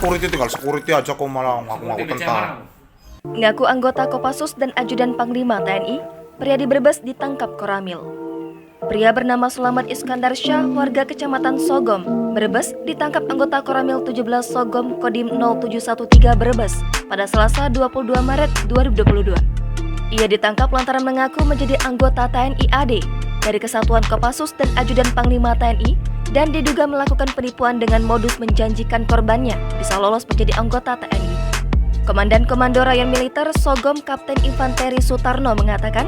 security aja kok malah ngaku-ngaku tentara. Ngaku anggota Kopassus dan ajudan Panglima TNI, pria di Brebes ditangkap Koramil. Pria bernama Selamat Iskandar Syah, warga Kecamatan Sogom, Brebes, ditangkap anggota Koramil 17 Sogom Kodim 0713 Brebes pada Selasa 22 Maret 2022. Ia ditangkap lantaran mengaku menjadi anggota TNI AD dari Kesatuan Kopassus dan ajudan Panglima TNI dan diduga melakukan penipuan dengan modus menjanjikan korbannya bisa lolos menjadi anggota TNI. Komandan Komando Rayon Militer Sogom Kapten Infanteri Sutarno mengatakan,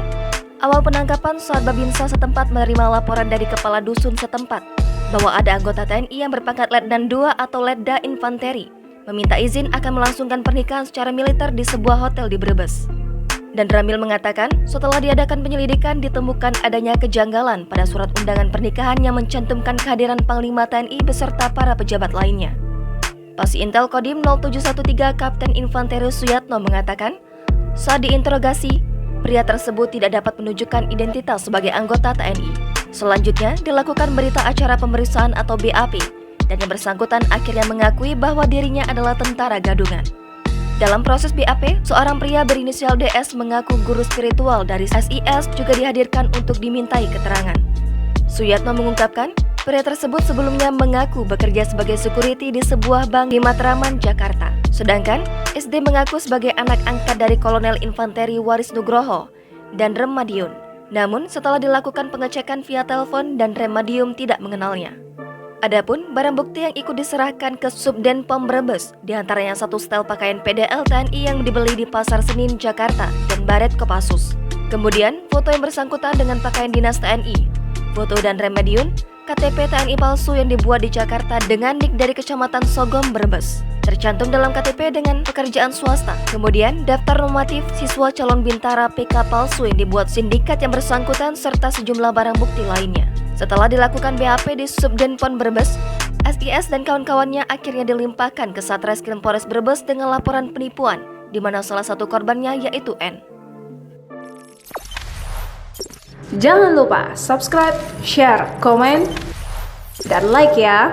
awal penangkapan saat Babinsa setempat menerima laporan dari kepala dusun setempat bahwa ada anggota TNI yang berpangkat Letnan 2 atau Letda Infanteri meminta izin akan melangsungkan pernikahan secara militer di sebuah hotel di Brebes. Dan Ramil mengatakan, setelah diadakan penyelidikan ditemukan adanya kejanggalan pada surat undangan pernikahan yang mencantumkan kehadiran Panglima TNI beserta para pejabat lainnya. Pasi Intel Kodim 0713 Kapten Infanteri Suyatno mengatakan, saat diinterogasi, pria tersebut tidak dapat menunjukkan identitas sebagai anggota TNI. Selanjutnya, dilakukan berita acara pemeriksaan atau BAP, dan yang bersangkutan akhirnya mengakui bahwa dirinya adalah tentara gadungan. Dalam proses BAP, seorang pria berinisial DS mengaku guru spiritual dari SIS juga dihadirkan untuk dimintai keterangan. Suyatno mengungkapkan, pria tersebut sebelumnya mengaku bekerja sebagai security di sebuah bank di Matraman, Jakarta. Sedangkan, SD mengaku sebagai anak angkat dari Kolonel Infanteri Waris Nugroho dan Rem Madiun. Namun, setelah dilakukan pengecekan via telepon dan Rem Madiun tidak mengenalnya. Adapun barang bukti yang ikut diserahkan ke Subden Pom Brebes, diantaranya satu setel pakaian PDL TNI yang dibeli di Pasar Senin, Jakarta, dan baret Kopassus. Kemudian, foto yang bersangkutan dengan pakaian dinas TNI, foto dan Rem Madiun, KTP TNI palsu yang dibuat di Jakarta dengan nik dari Kecamatan Sogom, Brebes. Tercantum dalam KTP dengan pekerjaan swasta. Kemudian, daftar normatif siswa calon bintara PK palsu yang dibuat sindikat yang bersangkutan serta sejumlah barang bukti lainnya. Setelah dilakukan BAP di Subden Pon Brebes, SIS dan kawan-kawannya akhirnya dilimpahkan ke Satreskrim Polres Brebes dengan laporan penipuan, di mana salah satu korbannya yaitu N. Jangan lupa subscribe, share, komen, dan like ya!